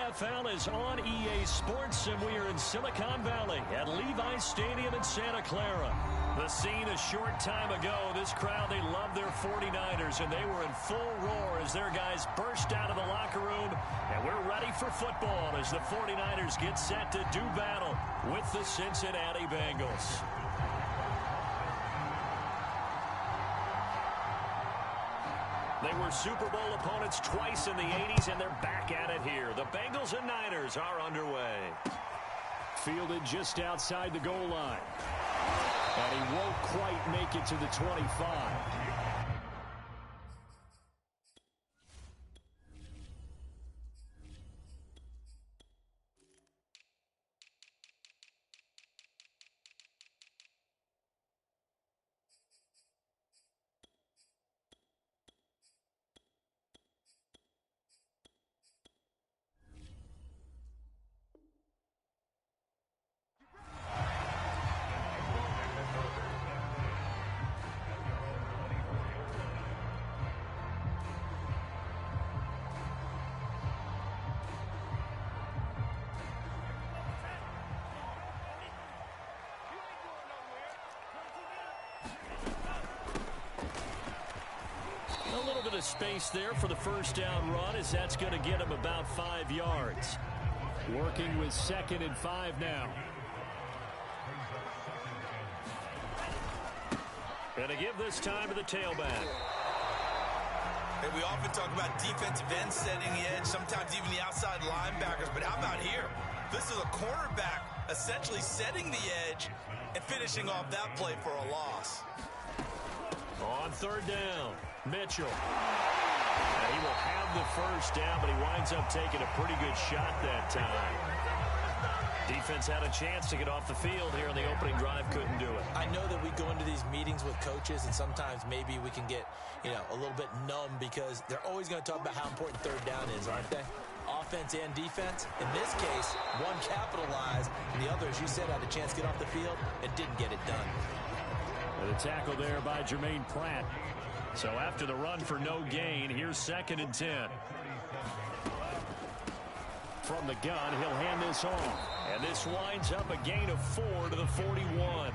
NFL is on EA Sports, and we are in Silicon Valley at Levi's Stadium in Santa Clara. The scene a short time ago, this crowd, they love their 49ers, and they were in full roar as their guys burst out of the locker room, and we're ready for football as the 49ers get set to do battle with the Cincinnati Bengals. They were Super Bowl opponents twice in the 80s, and they're back at it here. The Bengals and Niners are underway. Fielded just outside the goal line. And he won't quite make it to the 25. Space there for the first down run, as that's going to get him about 5 yards. Working with 2nd and 5 now. And to give this time to the tailback. Hey, we often talk about defensive ends setting the edge, sometimes even the outside linebackers, but how about here? This is a cornerback essentially setting the edge and finishing off that play for a loss. On 3rd down, Mitchell. And he will have the first down, but he winds up taking a pretty good shot that time. Defense had a chance to get off the field here on the opening drive, couldn't do it. I know that we go into these meetings with coaches, and sometimes maybe we can get, a little bit numb because they're always going to talk about how important 3rd down is, aren't they? Offense and defense. In this case, one capitalized, and the other, as you said, had a chance to get off the field and didn't get it done. The tackle there by Jermaine Pratt. So after the run for no gain, here's 2nd and 10. From the gun, he'll hand this off. And this winds up a gain of 4 to the 41.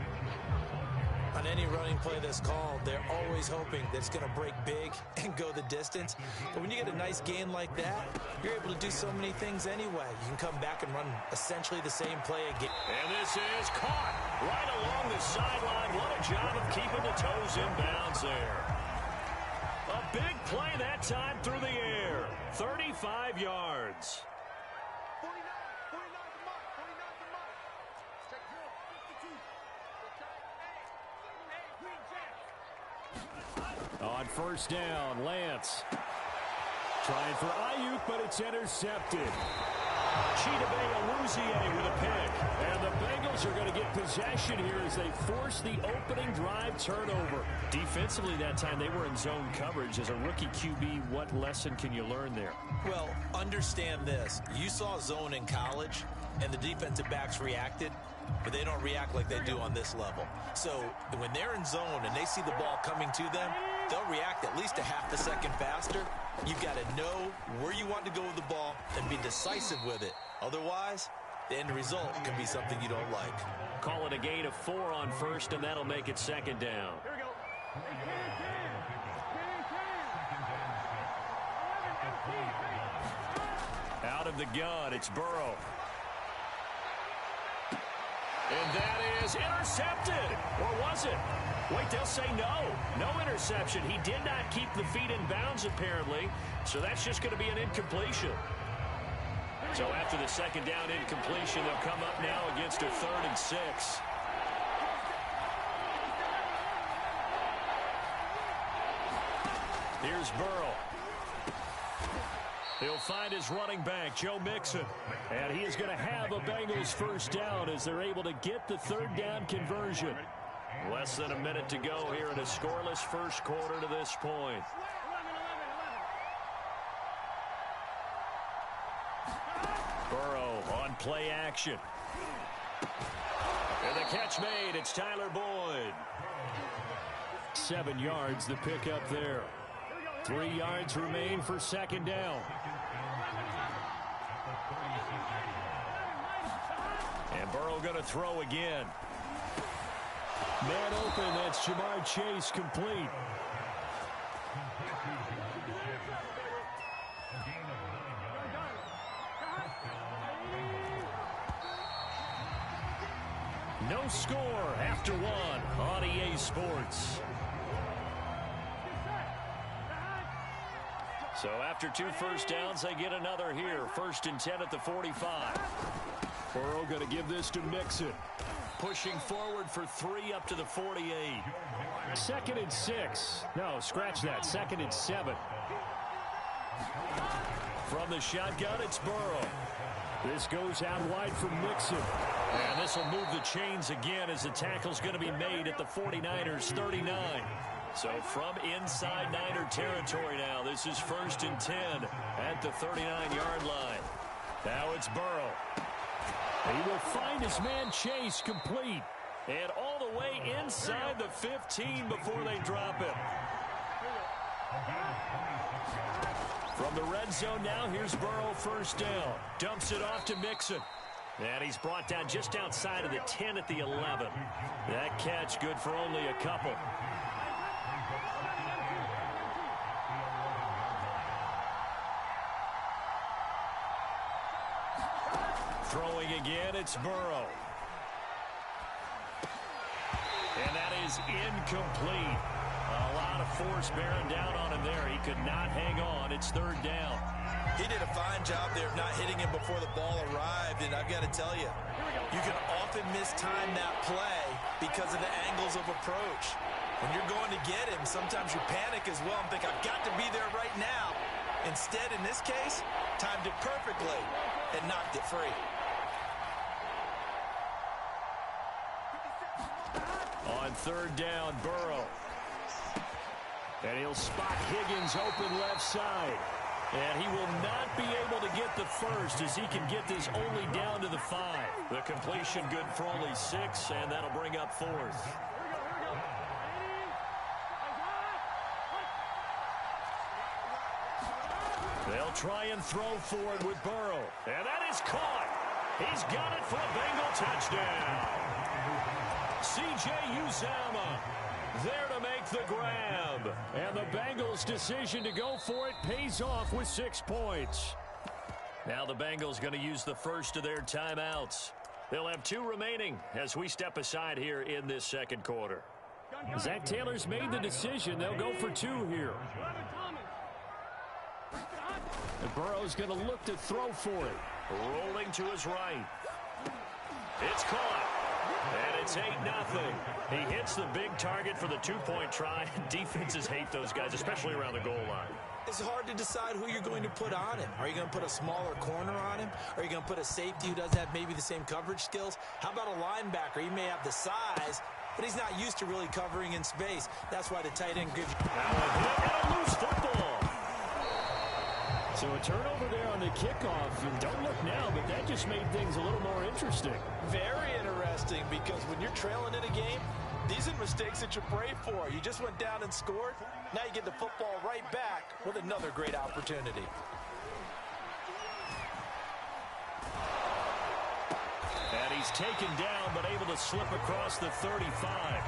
On any running play that's called, they're always hoping that it's going to break big and go the distance. But when you get a nice gain like that, you're able to do so many things anyway. You can come back and run essentially the same play again. And this is caught right along the sideline. What a job of keeping the toes in bounds there. A big play that time through the air. 35 yards. On 1st down, Lance. Trying for Ayuk, but it's intercepted. Chidobe Awuzie with a pick. And the Bengals are going to get possession here as they force the opening drive turnover. Defensively that time, they were in zone coverage. As a rookie QB, what lesson can you learn there? Well, understand this. You saw zone in college, and the defensive backs reacted, but they don't react like they do on this level. So when they're in zone and they see the ball coming to them, they'll react at least a half a second faster. You've got to know where you want to go with the ball and be decisive with it. Otherwise, the end result can be something you don't like. Call it a gain of 4 on 1st, and that'll make it 2nd down. Here we go. Out of the gun, it's Burrow. And that is intercepted. Or was it? Wait, they'll say no. No interception. He did not keep the feet in bounds, apparently. So that's just going to be an incompletion. So after the 2nd down incompletion, they'll come up now against a 3rd and 6. Here's Burrow. He'll find his running back, Joe Mixon. And he is going to have a Bengals first down as they're able to get the 3rd down conversion. Less than a minute to go here in a scoreless first quarter to this point. Burrow on play action. And the catch made. It's Tyler Boyd. 7 yards the pickup there. 3 yards remain for 2nd down. Burrow going to throw again. Man open, that's Jamar Chase, complete. No score after one on EA Sports. So after 2 first downs, they get another here. 1st and 10 at the 45. Burrow going to give this to Mixon. Pushing forward for 3 up to the 48. 2nd and 6. No, scratch that. 2nd and 7. From the shotgun, it's Burrow. This goes out wide for Mixon. And this will move the chains again as the tackle's going to be made at the 49ers 39. So from inside Niner territory now, this is 1st and 10 at the 39-yard line. Now it's Burrow. He will find his man Chase, complete. And all the way inside the 15 before they drop him. From the red zone now, here's Burrow, 1st down. Dumps it off to Mixon. And he's brought down just outside of the 10 at the 11. That catch good for only a couple. Throwing again, it's Burrow. And that is incomplete. A lot of force bearing down on him there. He could not hang on. It's 3rd down. He did a fine job there of not hitting him before the ball arrived, and I've got to tell you, you can often mistime that play because of the angles of approach. When you're going to get him, sometimes you panic as well and think, I've got to be there right now. Instead, in this case, timed it perfectly and knocked it free. On 3rd down, Burrow. And he'll spot Higgins open left side. And he will not be able to get the first as he can get this only down to the 5. The completion good for only 6, and that'll bring up 4th. They'll try and throw for it with Burrow. And that is caught. He's got it for a Bengal touchdown. C.J. Uzomah there to make the grab. And the Bengals' decision to go for it pays off with 6 points. Now the Bengals going to use the first of their timeouts. They'll have 2 remaining as we step aside here in this 2nd quarter. Zach Taylor's made the decision. They'll go for 2 here. And Burrow's going to look to throw for it. Rolling to his right. It's caught. And it's 8-0. He hits the big target for the 2-point try. Defenses hate those guys, especially around the goal line. It's hard to decide who you're going to put on him. Are you going to put a smaller corner on him? Are you going to put a safety who doesn't have maybe the same coverage skills? How about a linebacker? He may have the size, but he's not used to really covering in space. That's why the tight end gives you... Now a hit and a loose football. So a turnover there on the kickoff. And don't look now, but that just made things a little more interesting. Very interesting, because when you're trailing in a game, these are mistakes that you pray for. You just went down and scored. Now you get the football right back with another great opportunity. And he's taken down, but able to slip across the 35.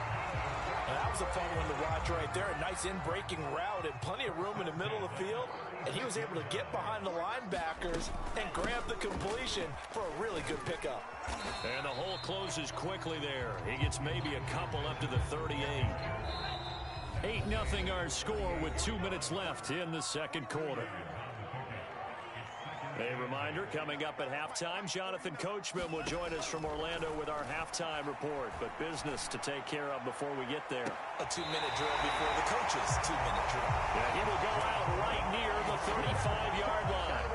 And that was a fun one to watch right there. A nice in-breaking route and plenty of room in the middle of the field. And he was able to get behind the linebackers and grab the completion for a really good pickup. And the hole closes quickly there. He gets maybe a couple up to the 38. 8-0 our score with 2 minutes left in the 2nd quarter. A reminder, coming up at halftime, Jonathan Coachman will join us from Orlando with our halftime report. But business to take care of before we get there. A 2-minute drill before the coach's 2-minute drill. Yeah, he will go out right near the 35-yard line.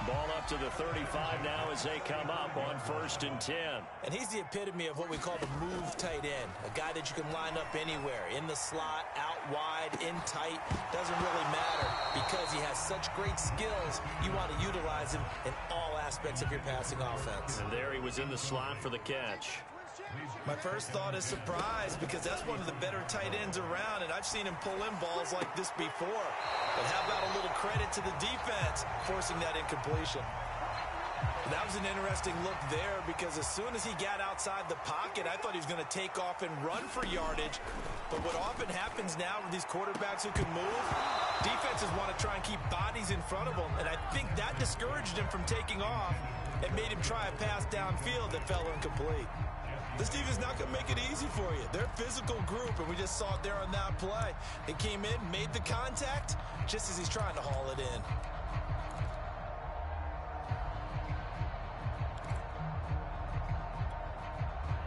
Ball up to the 35 now as they come up on 1st and 10. And he's the epitome of what we call the move tight end. A guy that you can line up anywhere. In the slot, out wide, in tight. Doesn't really matter because he has such great skills. You want to utilize him in all aspects of your passing offense. And there he was in the slot for the catch. My first thought is surprise, because that's one of the better tight ends around, and I've seen him pull in balls like this before. But how about a little credit to the defense forcing that incompletion? That was an interesting look there because as soon as he got outside the pocket, I thought he was going to take off and run for yardage. But what often happens now with these quarterbacks who can move, defenses want to try and keep bodies in front of them. And I think that discouraged him from taking off and made him try a pass downfield that fell incomplete. This defense is not going to make it easy for you. They're a physical group, and we just saw it there on that play. He came in, made the contact, just as he's trying to haul it in.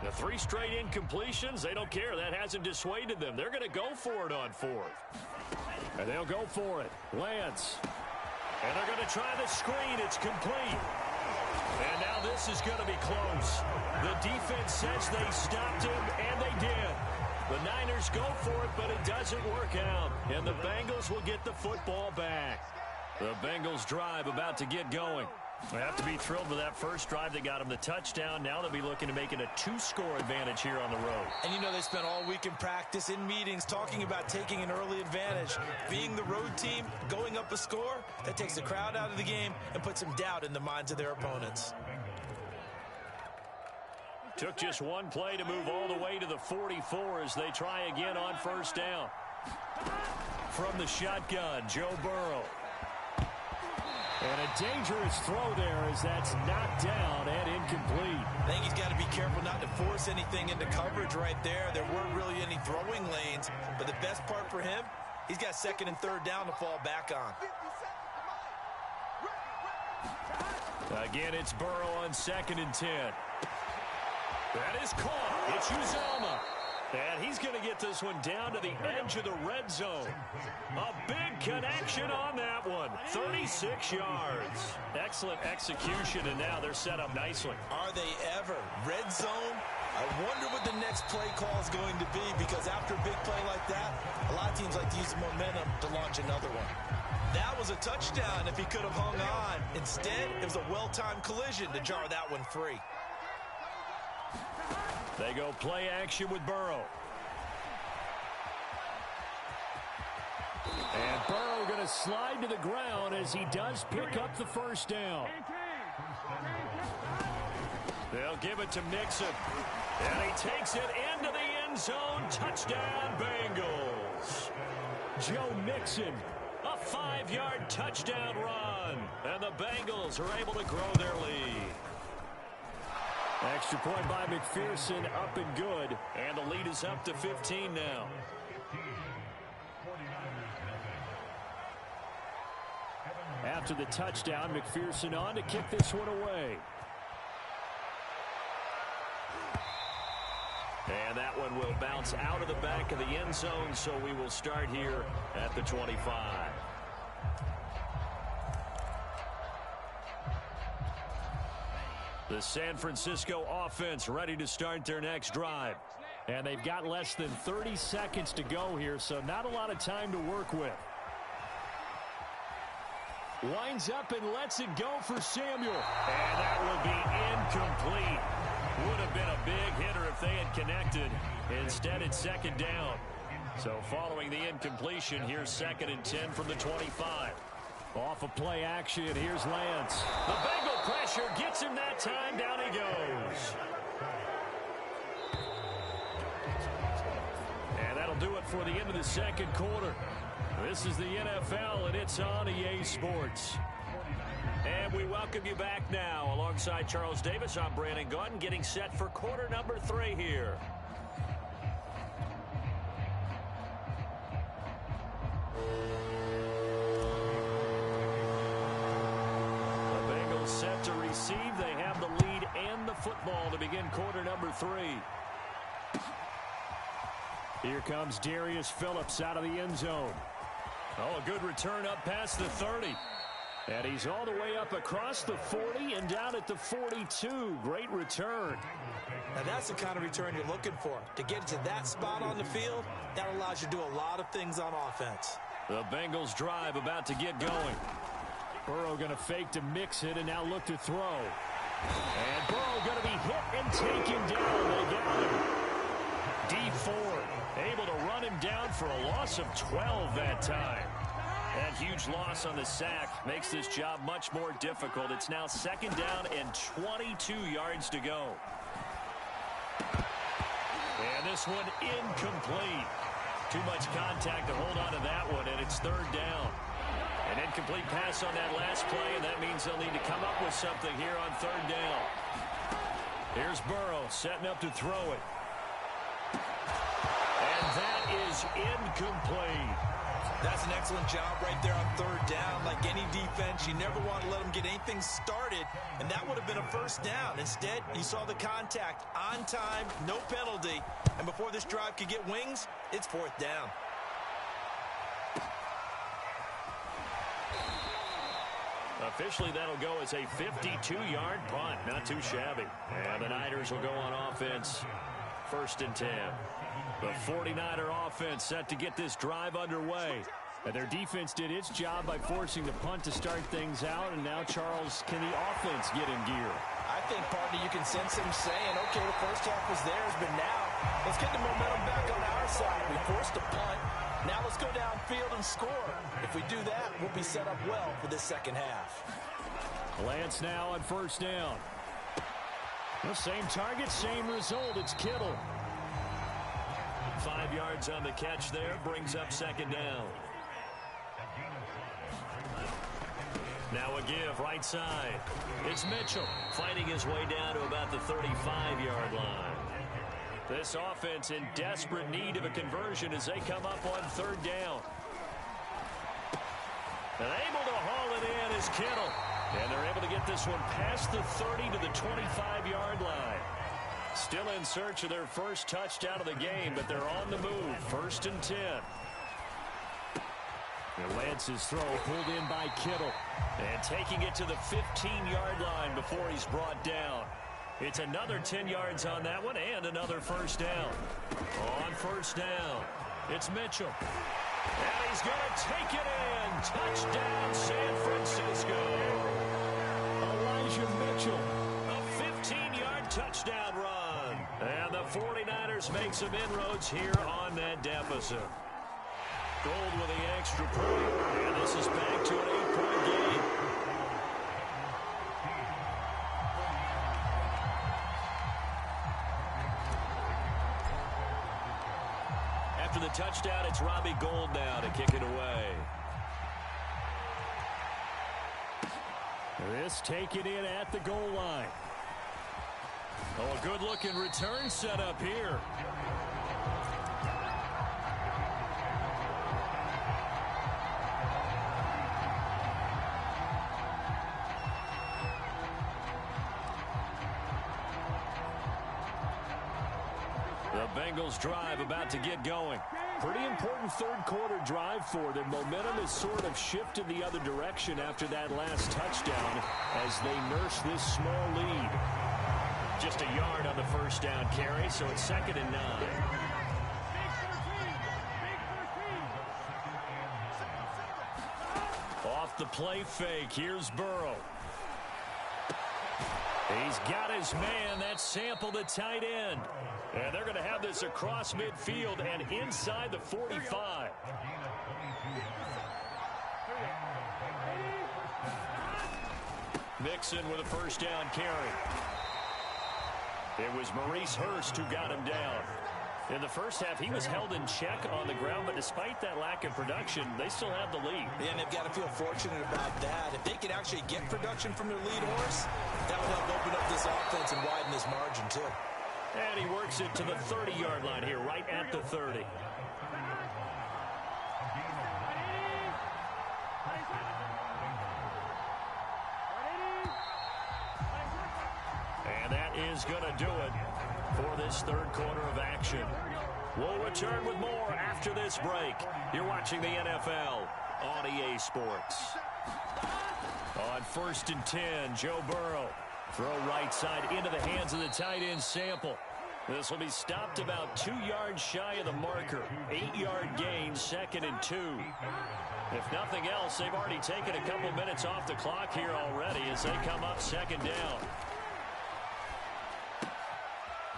The 3 straight incompletions, they don't care. That hasn't dissuaded them. They're going to go for it on 4th. And they'll go for it. Lance. And they're going to try the screen. It's complete. And now this is going to be close. The defense says they stopped him, and they did. The Niners go for it, but it doesn't work out. And the Bengals will get the football back. The Bengals drive about to get going. They have to be thrilled with that first drive that got them the touchdown. Now they'll be looking to make it a 2-score advantage here on the road. And you know they spent all week in practice, in meetings, talking about taking an early advantage. Being the road team, going up a score, that takes the crowd out of the game and puts some doubt in the minds of their opponents. Took just one play to move all the way to the 44 as they try again on first down. From the shotgun, Joe Burrow. And a dangerous throw there as that's knocked down and incomplete. I think he's got to be careful not to force anything into coverage right there. There weren't really any throwing lanes, but the best part for him, he's got 2nd and 3rd down to fall back on. Again, it's Burrow on 2nd and 10. That is caught. It's Uzomah. And he's going to get this one down to the edge of the red zone. A big connection on that one. 36 yards. Excellent execution, and now they're set up nicely. Are they ever? Red zone? I wonder what the next play call is going to be, because after a big play like that, a lot of teams like to use the momentum to launch another one. That was a touchdown if he could have hung on. Instead, it was a well-timed collision to jar that one free. They go play action with Burrow. And Burrow going to slide to the ground as he does pick up the first down. They'll give it to Mixon. And he takes it into the end zone. Touchdown, Bengals. Joe Mixon, a 5-yard touchdown run. And the Bengals are able to grow their lead. Extra point by McPherson, up and good. And the lead is up to 15 now. After the touchdown, McPherson on to kick this one away. And that one will bounce out of the back of the end zone, so we will start here at the 25. The San Francisco offense ready to start their next drive. And they've got less than 30 seconds to go here, so not a lot of time to work with. Winds up and lets it go for Samuel. And that will be incomplete. Would have been a big hitter if they had connected. Instead, it's 2nd down. So following the incompletion, here's 2nd and 10 from the 25. Off of play action, here's Lance. The Bengal pressure gets him that time. Down he goes. And that'll do it for the end of the second quarter. This is the NFL, and it's on EA Sports. And we welcome you back now. Alongside Charles Davis, I'm Brandon Gunn, getting set for quarter number 3 here. The Bengals set to receive. They have the lead and the football to begin quarter number 3. Here comes Darius Phillips out of the end zone. Oh, a good return up past the 30. And he's all the way up across the 40 and down at the 42. Great return. Now that's the kind of return you're looking for. To get to that spot on the field, that allows you to do a lot of things on offense. The Bengals drive about to get going. Burrow going to fake to mix it and now look to throw. And Burrow going to be hit and taken down. They got him. D Ford able to run him down for a loss of 12 that time. That huge loss on the sack makes this job much more difficult. It's now 2nd down and 22 yards to go. And this one incomplete. Too much contact to hold on to that one, and it's 3rd down. An incomplete pass on that last play, and that means they'll need to come up with something here on 3rd down. Here's Burrow setting up to throw it. And that is incomplete. That's an excellent job right there on 3rd down. Like any defense, you never want to let them get anything started, and that would have been a 1st down. Instead, you saw the contact on time, no penalty, and before this drive could get wings, it's 4th down. Officially, that'll go as a 52-yard punt. Not too shabby. And the Niners will go on offense. 1st and 10. The 49er offense set to get this drive underway. And their defense did its job by forcing the punt to start things out. And now, Charles, can the offense get in gear? I think, partner, you can sense him saying, okay, the first half was theirs, but now let's get the momentum back on our side. We forced a punt. Now let's go downfield and score. If we do that, we'll be set up well for this 2nd half. Lance now on 1st down. The same target, same result. It's Kittle. 5 yards on the catch there. Brings up 2nd down. Now a give right side. It's Mitchell fighting his way down to about the 35-yard line. This offense in desperate need of a conversion as they come up on 3rd down. And able to haul it in is Kittle. And they're able to get this one past the 30 to the 25-yard line. Still in search of their first touchdown of the game, but they're on the move. 1st and 10. And Lance's throw pulled in by Kittle. And taking it to the 15-yard line before he's brought down. It's another 10 yards on that one and another 1st down. On 1st down, it's Mitchell. And he's going to take it in. Touchdown, San Francisco. Elijah Mitchell, a 15-yard touchdown run. And the 49ers make some inroads here on that deficit. Gold with the extra point. And this is back to an 8-point game. After the touchdown, it's Robbie Gould now to kick it away. This taken in at the goal line. Oh, a good-looking return set up here. The Bengals drive about to get going. Pretty important 3rd quarter drive for them. Momentum has sort of shifted the other direction after that last touchdown as they nurse this small lead. Just a yard on the 1st down carry, so it's 2nd and 9. Off the play fake, here's Burrow. He's got his man. That's Sample, the tight end. And they're going to have this across midfield and inside the 45. Mixon with a 1st down carry. It was Maurice Hurst who got him down. In the 1st half, he was held in check on the ground, but despite that lack of production, they still have the lead. Yeah, and they've got to feel fortunate about that. If they could actually get production from their lead horse, that would help open up this offense and widen this margin, too. And he works it to the 30-yard line here, right at the 30. And that is going to do it for this 3rd quarter of action. We'll return with more after this break. You're watching the NFL on EA Sports. On 1st and 10, Joe Burrow. Throw right side into the hands of the tight end Sample. This will be stopped about 2 yards shy of the marker. 8-yard gain, 2nd and 2. If nothing else, they've already taken a couple minutes off the clock here already as they come up 2nd down.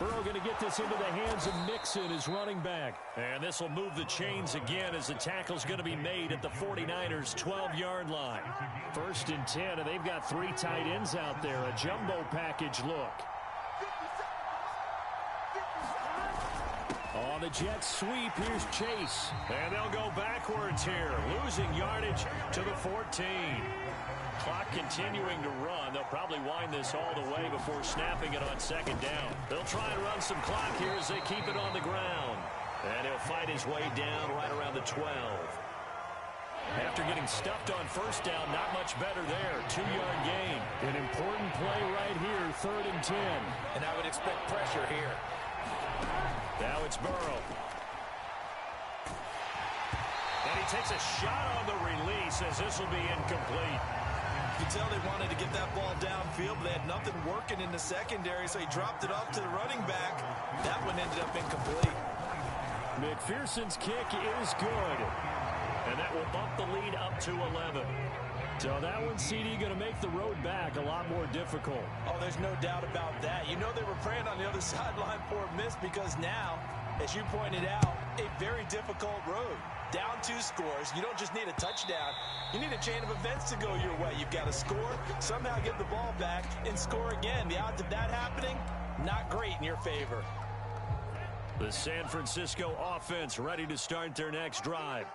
Burrow going to get this into the hands of Mixon, his running back. And this will move the chains again as the tackle's going to be made at the 49ers' 12-yard line. 1st and 10, and they've got 3 tight ends out there. A jumbo package look. On the jet sweep, here's Chase. And they'll go backwards here, losing yardage to the 14. Clock continuing to run. They'll probably wind this all the way before snapping it on 2nd down. They'll try and run some clock here as they keep it on the ground. And he'll fight his way down right around the 12. After getting stuffed on 1st down, not much better there. 2-yard gain. An important play right here, 3rd and 10. And I would expect pressure here. Now it's Burrow. And he takes a shot on the release as this will be incomplete. You can tell they wanted to get that ball downfield, but they had nothing working in the secondary, so he dropped it off to the running back. That one ended up incomplete. McPherson's kick is good. And that will bump the lead up to 11. So that one, CD, going to make the road back a lot more difficult. Oh, there's no doubt about that. You know they were praying on the other sideline for a miss because now, as you pointed out, a very difficult road. Down 2 scores. You don't just need a touchdown. You need a chain of events to go your way. You've got to score, somehow get the ball back, and score again. The odds of that happening, not great in your favor. The San Francisco offense ready to start their next drive.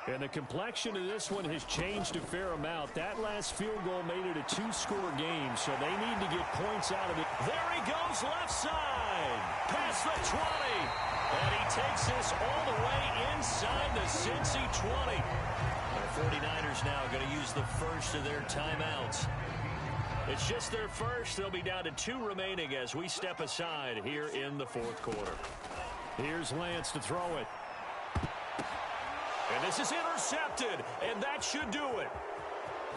And the complexion of this one has changed a fair amount. That last field goal made it a 2-score game, so they need to get points out of it. There he goes, left side, past the 20. And he takes this all the way inside the Cincy 20. The 49ers now going to use the first of their timeouts. It's just their first. They'll be down to 2 remaining as we step aside here in the 4th quarter. Here's Lance to throw it. And this is intercepted, and that should do it.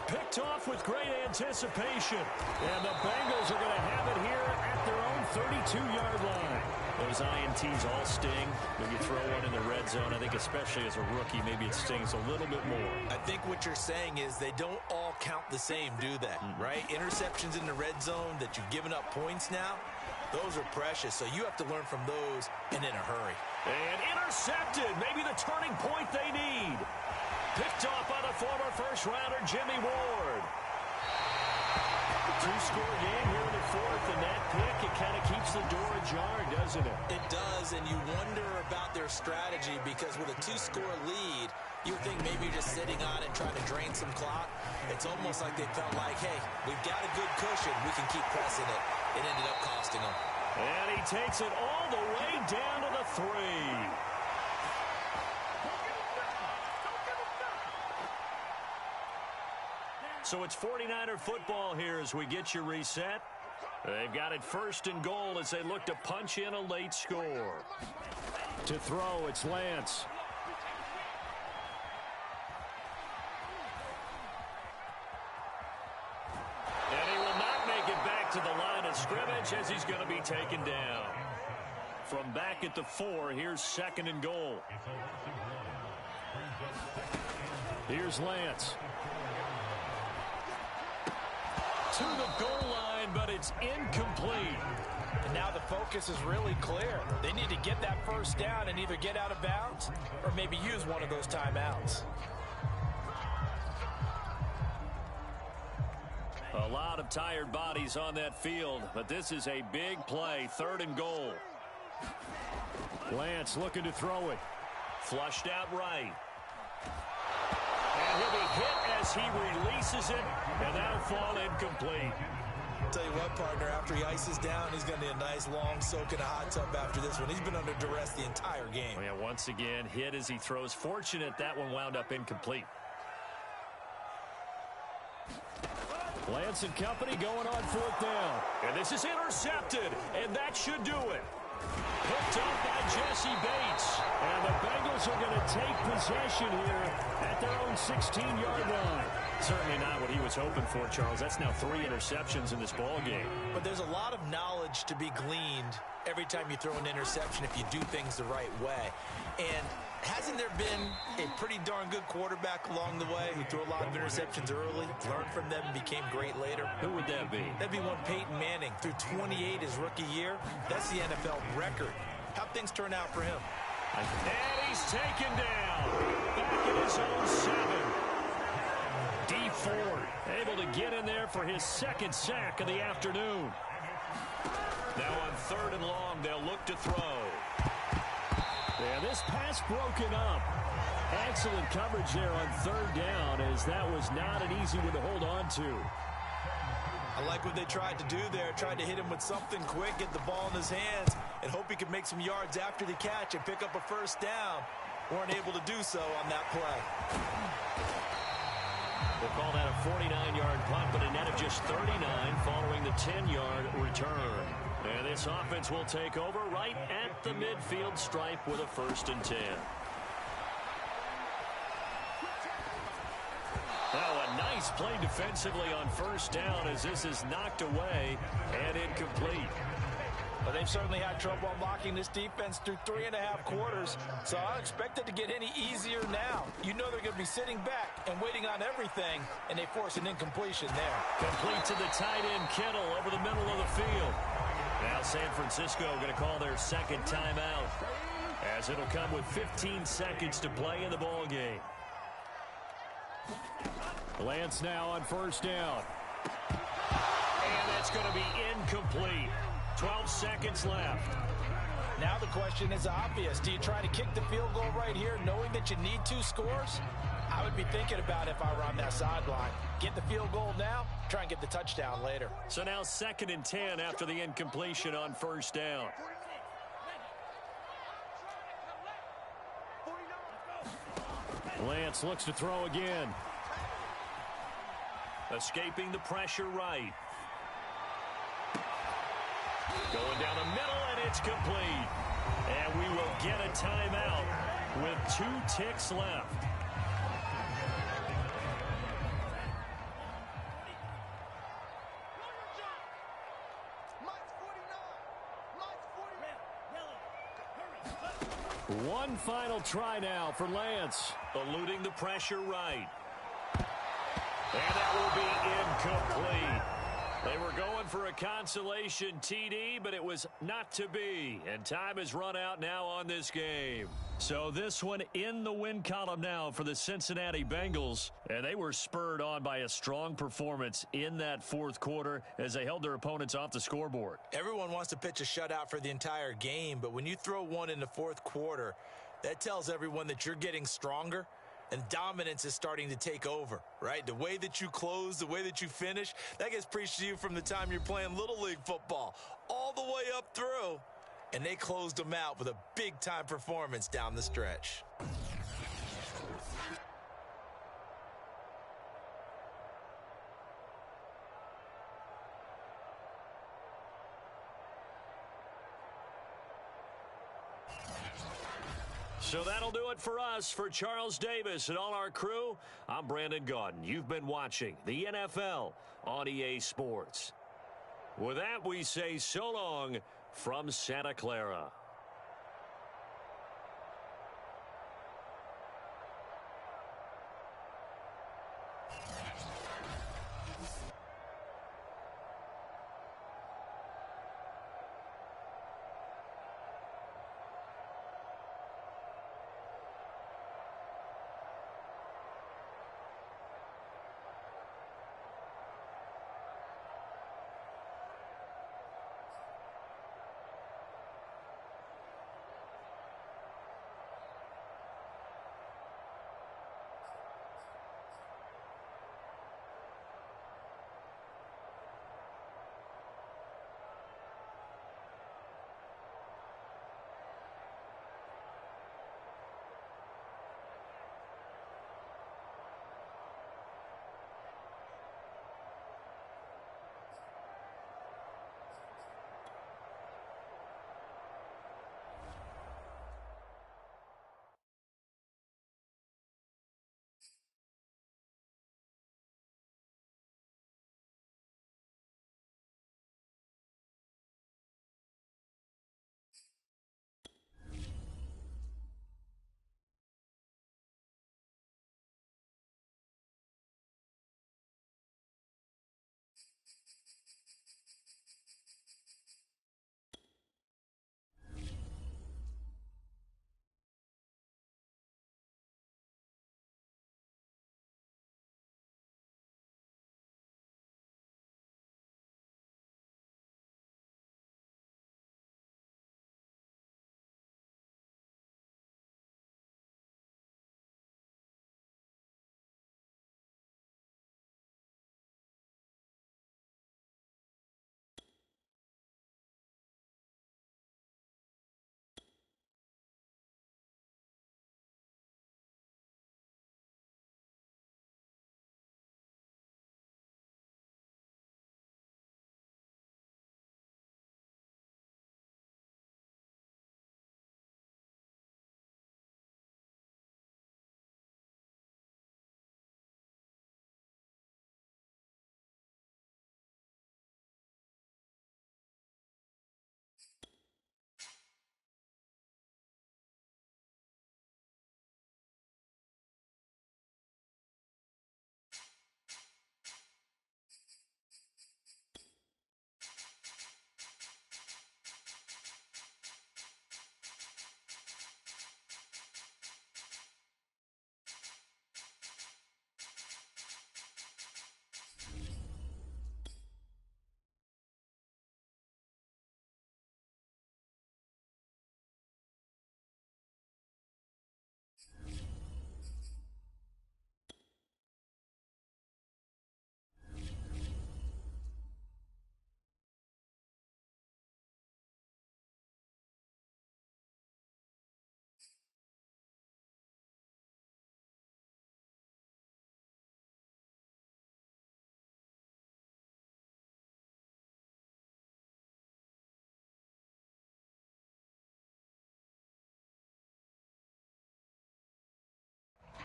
Picked off with great anticipation. And the Bengals are going to have it here at their own 32-yard line. Those INTs all sting when you throw one in the red zone. I think especially as a rookie, maybe it stings a little bit more. I think what you're saying is they don't all count the same, do they? Right? Interceptions in the red zone that you've given up points now, those are precious. So you have to learn from those and in a hurry. And intercepted. Maybe the turning point they need. Picked off by the former first-rounder Jimmy Ward. 2-score game here in the 4th, and that pick, it kind of keeps the door ajar, doesn't it? It does, and you wonder about their strategy because with a 2-score lead, you think maybe you're just sitting on it trying to drain some clock. It's almost like they felt like, hey, we've got a good cushion. We can keep pressing it. It ended up costing them. And he takes it all the way down to the 3. So it's 49er football here as we get you reset. They've got it 1st and goal as they look to punch in a late score. To throw, it's Lance. And he will not make it back to the line of scrimmage as he's going to be taken down. From back at the 4, here's 2nd and goal. Here's Lance. To the goal line, but it's incomplete. And now the focus is really clear. They need to get that 1st down and either get out of bounds or maybe use one of those timeouts. A lot of tired bodies on that field, but this is a big play. 3rd and goal. Lance looking to throw it. Flushed out right. And he'll be hit as he releases it, and that'll fall incomplete. Tell you what, partner, after he ices down, he's going to need a nice long soak in a hot tub after this one. He's been under duress the entire game. Oh, yeah, once again, hit as he throws. Fortunate that one wound up incomplete. Lance and company going on 4th down. And this is intercepted, and that should do it. Picked up by Jesse Bates. And the Bengals are going to take possession here at their own 16-yard line. Certainly not what he was hoping for, Charles. That's now 3 interceptions in this ball game. But there's a lot of knowledge to be gleaned every time you throw an interception if you do things the right way. And hasn't there been a pretty darn good quarterback along the way who threw a lot of interceptions early, learned from them, and became great later? Who would that be? That'd be one Peyton Manning. Threw 28 his rookie year. That's the NFL record. How'd things turn out for him? And he's taken down. Back in his own 7. D Ford able to get in there for his second sack of the afternoon. Now on 3rd and long, they'll look to throw. And this pass broken up. Excellent coverage there on 3rd down, as that was not an easy one to hold on to. I like what they tried to do there. Tried to hit him with something quick, get the ball in his hands, and hope he could make some yards after the catch and pick up a first down. Weren't able to do so on that play. We'll call that a 49-yard punt, but a net of just 39 following the 10-yard return. And this offense will take over right at the midfield stripe with a 1st and 10. Well, a nice play defensively on 1st down as this is knocked away and incomplete. But they've certainly had trouble unlocking this defense through 3.5 quarters, so I don't expect it to get any easier now. You know they're going to be sitting back and waiting on everything, and they force an incompletion there. Complete to the tight end, Kittle, over the middle of the field. Now San Francisco going to call their second timeout, as it'll come with 15 seconds to play in the ball game. Lance now on 1st down. And that's going to be incomplete. 12 seconds left. Now the question is obvious. Do you try to kick the field goal right here knowing that you need 2 scores? I would be thinking about it if I were on that sideline. Get the field goal now, try and get the touchdown later. So now 2nd and 10 after the incompletion on 1st down. Lance looks to throw again. Escaping the pressure right. Going down the middle, and it's complete. And we will get a timeout with 2 ticks left. One final try now for Lance, eluding the pressure right. And that will be incomplete. They were going for a consolation TD, but it was not to be. And time has run out now on this game. So this one in the win column now for the Cincinnati Bengals. And they were spurred on by a strong performance in that 4th quarter as they held their opponents off the scoreboard. Everyone wants to pitch a shutout for the entire game, but when you throw one in the 4th quarter, that tells everyone that you're getting stronger. And dominance is starting to take over, right? The way that you close, the way that you finish, that gets preached to you from the time you're playing Little League football all the way up through. And they closed them out with a big-time performance down the stretch. So that'll do it for us. For Charles Davis and all our crew, I'm Brandon Gaudin. You've been watching the NFL on EA Sports. With that, we say so long from Santa Clara.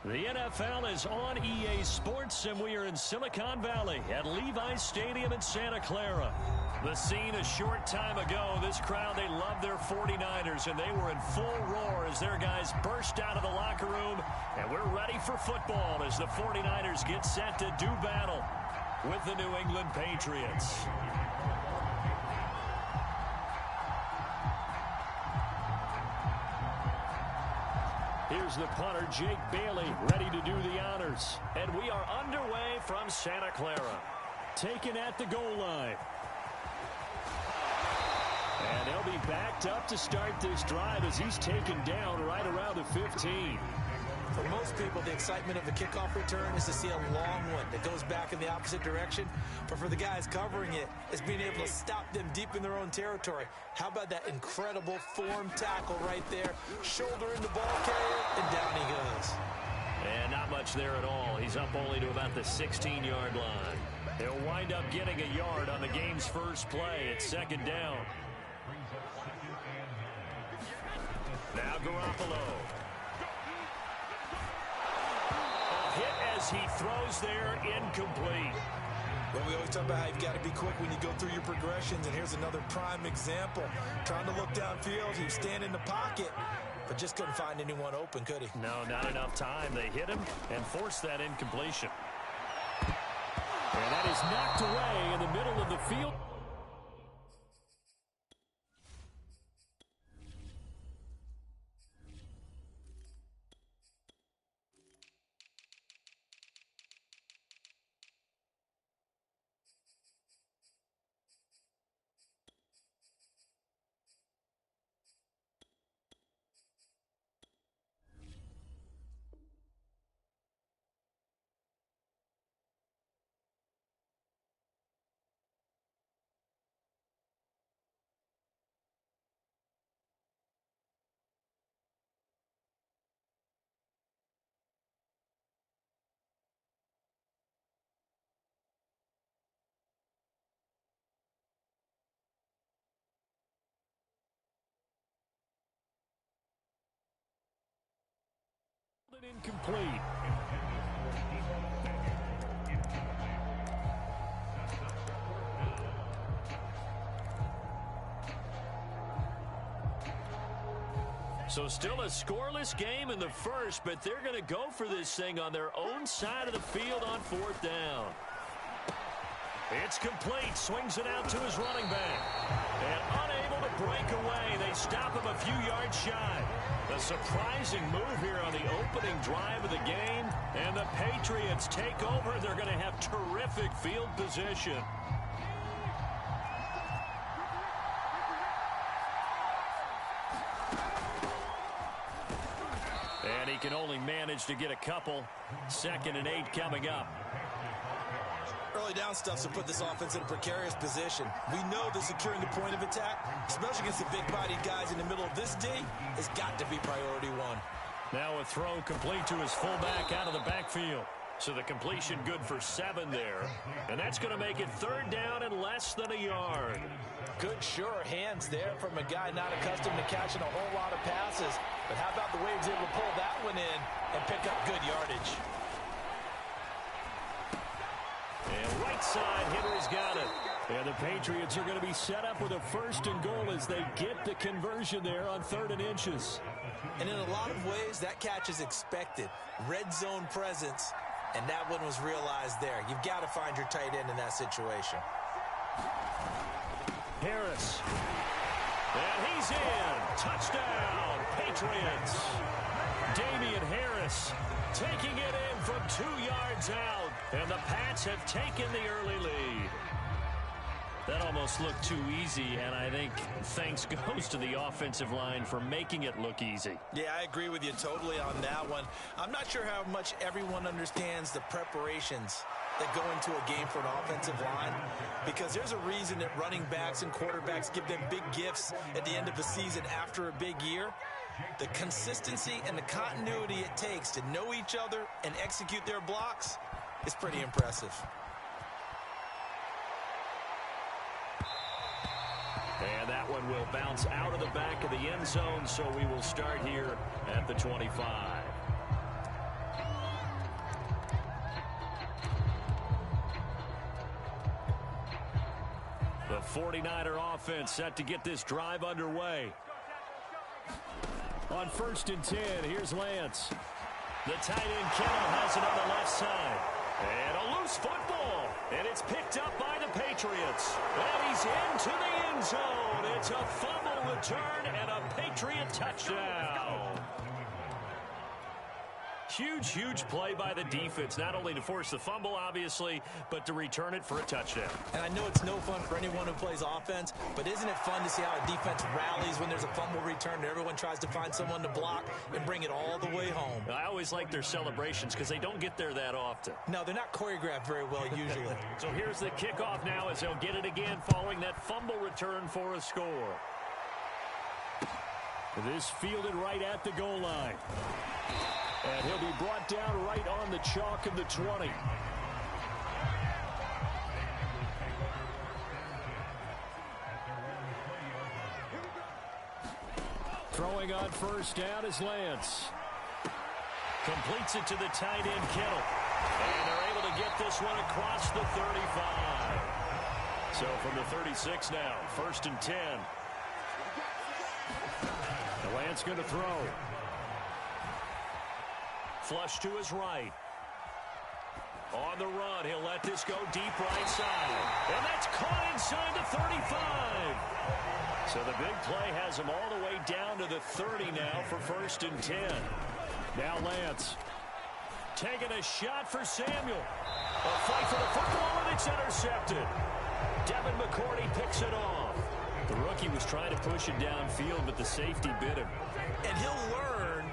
The NFL is on EA Sports, and we are in Silicon Valley at Levi Stadium in Santa Clara. The scene a short time ago, this crowd, they love their 49ers, and they were in full roar as their guys burst out of the locker room, and we're ready for football as the 49ers get set to do battle with the New England Patriots. Here's the punter, Jake Bailey, ready to do the honors. And we are underway from Santa Clara. Taken at the goal line. And they'll be backed up to start this drive as he's taken down right around the 15. For most people, the excitement of the kickoff return is to see a long one that goes back in the opposite direction. But for the guys covering it, it's being able to stop them deep in their own territory. How about that incredible form tackle right there? Shoulder in the ball carrier, and down he goes. And not much there at all. He's up only to about the 16-yard line. They'll wind up getting a yard on the game's first play. It's second down. Now Garoppolo. Hit as he throws there, incomplete. Well, we always talk about how you've got to be quick when you go through your progressions, and here's another prime example. Trying to look downfield, he was standing in the pocket, but just couldn't find anyone open, could he? No, not enough time. They hit him and forced that incompletion. And that is knocked away in the middle of the field. Incomplete. So still a scoreless game in the first, but they're going to go for this thing on their own side of the field on fourth down. It's complete. Swings it out to his running back. And unable to break away. They stop him a few yards shy. A surprising move here on the opening drive of the game. And the Patriots take over. They're going to have terrific field position. And he can only manage to get a couple. 2nd and 8 coming up. Early down stuff to put this offense in a precarious position. We know that securing the point of attack, especially against the big-bodied guys in the middle of this D, has got to be priority one. Now a throw complete to his fullback out of the backfield. So the completion good for 7 there. And that's going to make it 3rd down and less than a yard. Good, sure hands there from a guy not accustomed to catching a whole lot of passes. But how about the way he was able to pull that one in and pick up good yardage? And right side, Henry's got it. And the Patriots are going to be set up with a 1st and goal as they get the conversion there on 3rd and inches. And in a lot of ways, that catch is expected. Red zone presence, and that one was realized there. You've got to find your tight end in that situation. Harris. And he's in. Touchdown, Patriots. Damian Harris taking it in from 2 yards out. And the Pats have taken the early lead. That almost looked too easy, and I think thanks goes to the offensive line for making it look easy. Yeah, I agree with you totally on that one. I'm not sure how much everyone understands the preparations that go into a game for an offensive line, because there's a reason that running backs and quarterbacks give them big gifts at the end of the season after a big year. The consistency and the continuity it takes to know each other and execute their blocks is pretty impressive. And that one will bounce out of the back of the end zone, so we will start here at the 25. 49er offense set to get this drive underway. On 1st and 10, here's Lance. The tight end Kittle has it on the left side. And a loose football. And it's picked up by the Patriots. And he's into the end zone. It's a fumble return and a Patriot touchdown. Huge, huge play by the defense, not only to force the fumble, obviously, but to return it for a touchdown. And I know it's no fun for anyone who plays offense, but isn't it fun to see how a defense rallies when there's a fumble return and everyone tries to find someone to block and bring it all the way home? I always like their celebrations because they don't get there that often. No, they're not choreographed very well usually. So here's the kickoff now as they'll get it again following that fumble return for a score. This fielded right at the goal line. And he'll be brought down right on the chalk of the 20. Throwing on 1st down is Lance. Completes it to the tight end Kittle. And they're able to get this one across the 35. So from the 36 now, 1st and 10. The Lance going to throw. Flush to his right. On the run, he'll let this go deep right side. And that's caught inside the 35. So the big play has him all the way down to the 30 now for 1st and 10. Now Lance taking a shot for Samuel. A fight for the football, and it's intercepted. Devin McCourty picks it off. The rookie was trying to push it downfield, but the safety bit him. And he'll learn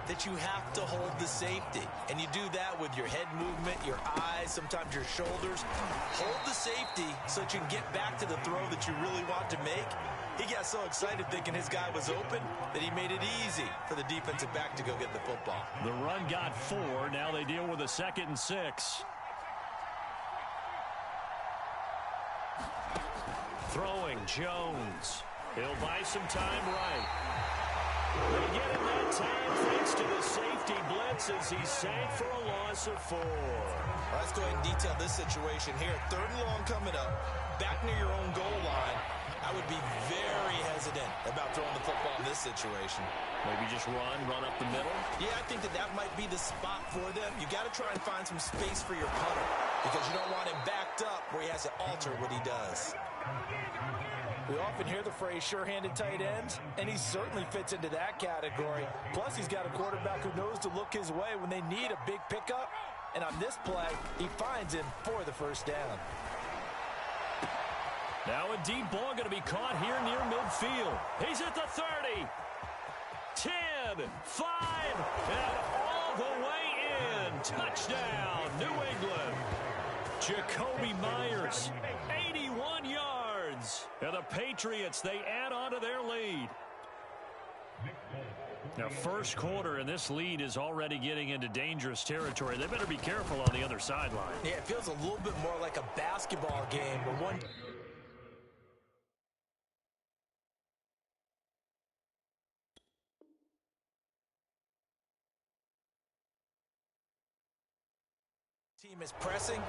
that you have to hold the safety. And you do that with your head movement, your eyes, sometimes your shoulders. Hold the safety so that you can get back to the throw that you really want to make. He got so excited thinking his guy was open that he made it easy for the defensive back to go get the football. The run got 4. Now they deal with a 2nd and 6. Throwing Jones. He'll buy some time right. They get him that time thanks to the safety blitz as he sank for a loss of 4. Let's go ahead and detail this situation here. 3rd and long coming up. Back near your own goal line. I would be very hesitant about throwing the football in this situation. Maybe just run up the middle? Yeah, I think that might be the spot for them. You got to try and find some space for your punter because you don't want him backed up where he has to alter what he does. We often hear the phrase sure-handed tight ends, and he certainly fits into that category. Plus, he's got a quarterback who knows to look his way when they need a big pickup. And on this play, he finds him for the 1st down. Now a deep ball going to be caught here near midfield. He's at the 30. 10, 5, and all the way in. Touchdown, New England. Jacoby Myers, 81 yards. And the Patriots, they add on to their lead. Now, 1st quarter, and this lead is already getting into dangerous territory. They better be careful on the other sideline. Yeah, it feels a little bit more like a basketball game where one... team is pressing,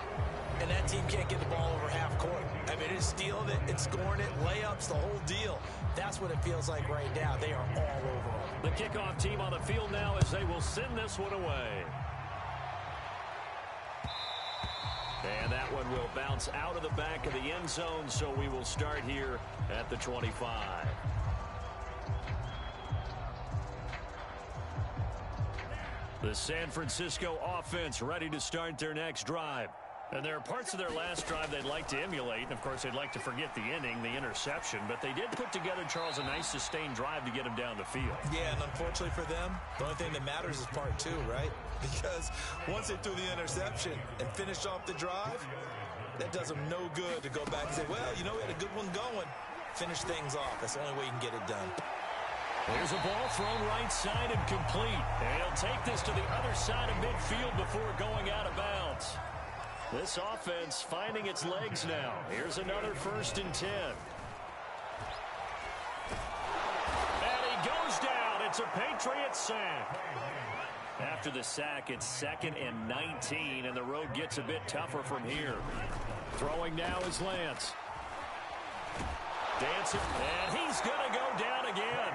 and that team can't get the ball over half court. I mean, it's stealing it, it's scoring it, layups, the whole deal. That's what it feels like right now. They are all over them. The kickoff team on the field now as they will send this one away. And that one will bounce out of the back of the end zone, so we will start here at the 25. The San Francisco offense ready to start their next drive. And there are parts of their last drive they'd like to emulate. And, of course, they'd like to forget the inning, the interception. But they did put together, Charles, a nice sustained drive to get him down the field. Yeah, and unfortunately for them, the only thing that matters is part 2, right? Because once they threw the interception and finished off the drive, that does them no good to go back and say, well, you know, we had a good one going. Finish things off. That's the only way you can get it done. There's a ball thrown right side and complete. And he'll take this to the other side of midfield before going out of bounds. This offense finding its legs now. Here's another 1st and 10. And he goes down. It's a Patriot sack. After the sack, it's 2nd and 19, and the road gets a bit tougher from here. Throwing now is Lance. Dancing, and he's going to go down again.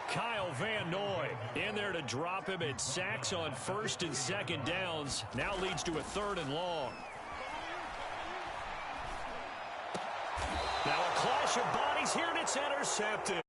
Kyle Van Noy in there to drop him at sacks on first and second downs. Now leads to a 3rd and long. Now a clash of bodies here, and it's intercepted.